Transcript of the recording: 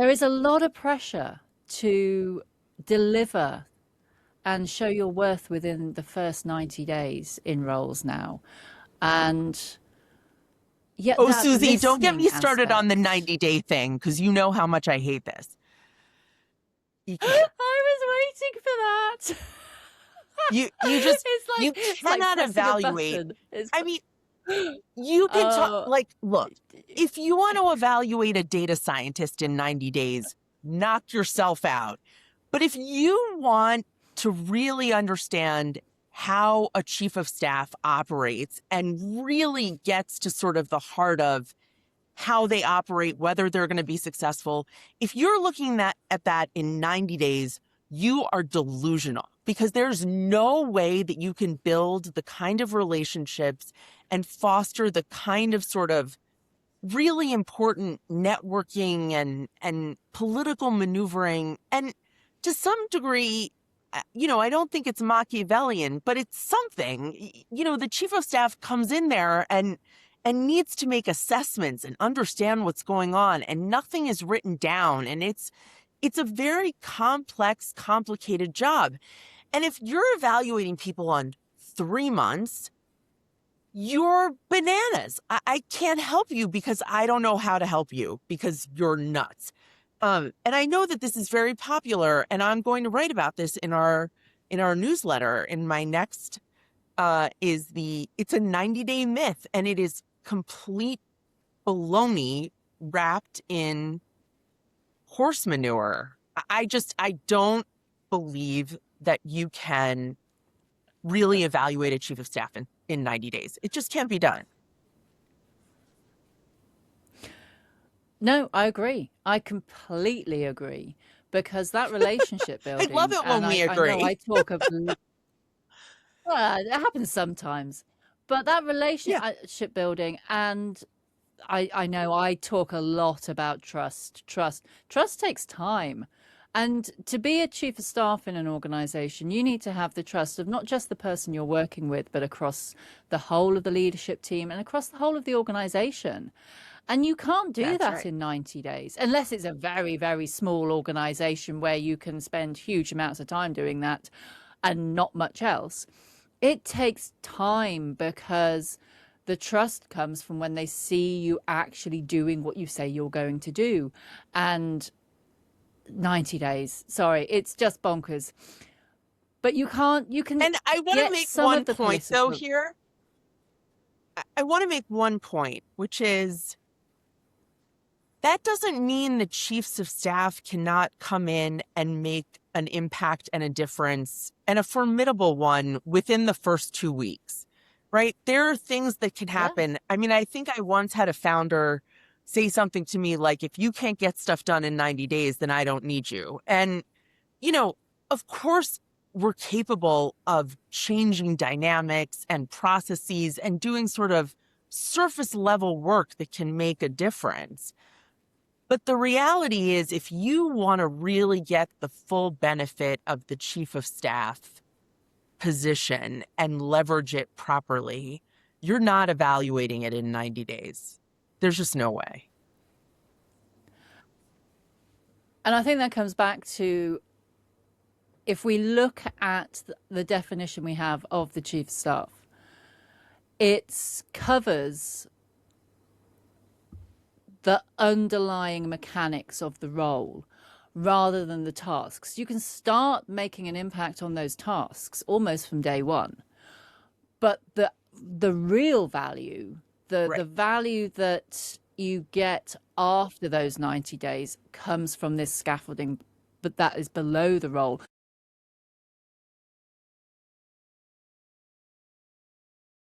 there is a lot of pressure to deliver and show your worth within the first 90 days in roles now. And yet Oh, that Susie, don't get listening me started on the aspect. 90-day thing, because you know how much I hate this. You can't. I was waiting for that. You just, you It's like cannot pressing a evaluate. button. It's I mean, you can talk, oh, like, look, if you want to evaluate a data scientist in 90 days, knock yourself out. But if you want to really understand how a chief of staff operates and really gets to sort of the heart of how they operate, whether they're going to be successful, if you're looking at that in 90 days, you are delusional, because there's no way that you can build the kind of relationships and foster the kind of sort of really important networking and political maneuvering. And to some degree, I don't think it's Machiavellian, but it's something. The chief of staff comes in there and needs to make assessments and understand what's going on, and nothing is written down. And it's a very complex, complicated job. And if you're evaluating people on 3 months, you're bananas. I can't help you because I don't know how to help you, because you're nuts. And I know that this is very popular, and I'm going to write about this in our newsletter. In my next it's a 90-day myth, and it is complete baloney wrapped in horse manure. I don't believe that you can really evaluate a chief of staff in 90 days. It just can't be done. no, I agree. I completely agree, because that relationship I love building, it when and we I know agree. I talk of, well, it happens sometimes, but that Yeah, relationship building, and I know I talk a lot about trust. Trust takes time. And to be a chief of staff in an organization, you need to have the trust of not just the person you're working with, but across the whole of the leadership team and across the whole of the organization. And you can't do that's that right. in 90 days, unless it's a very, very small organization where you can spend huge amounts of time doing that and not much else. It takes time, because the trust comes from when they see you actually doing what you say you're going to do. And 90 days, sorry, it's just bonkers. But you can And I want to get make some one of the point, though, political. here. I want to make one point, which is that doesn't mean the chiefs of staff cannot come in and make an impact and a difference, and a formidable one, within the first 2 weeks, right? There are things that can Yeah. happen. I mean, I think I once had a founder say something to me like, if you can't get stuff done in 90 days, then I don't need you. And, of course, we're capable of changing dynamics and processes and doing sort of surface level work that can make a difference. But the reality is, if you want to really get the full benefit of the chief of staff position and leverage it properly, you're not evaluating it in 90 days. There's just no way. And I think that comes back to, if we look at the definition we have of the chief of staff, it covers the underlying mechanics of the role rather than the tasks. You can start making an impact on those tasks almost from day one. But the real value, the Right. value that you get after those 90 days, comes from this scaffolding, but that is below the role.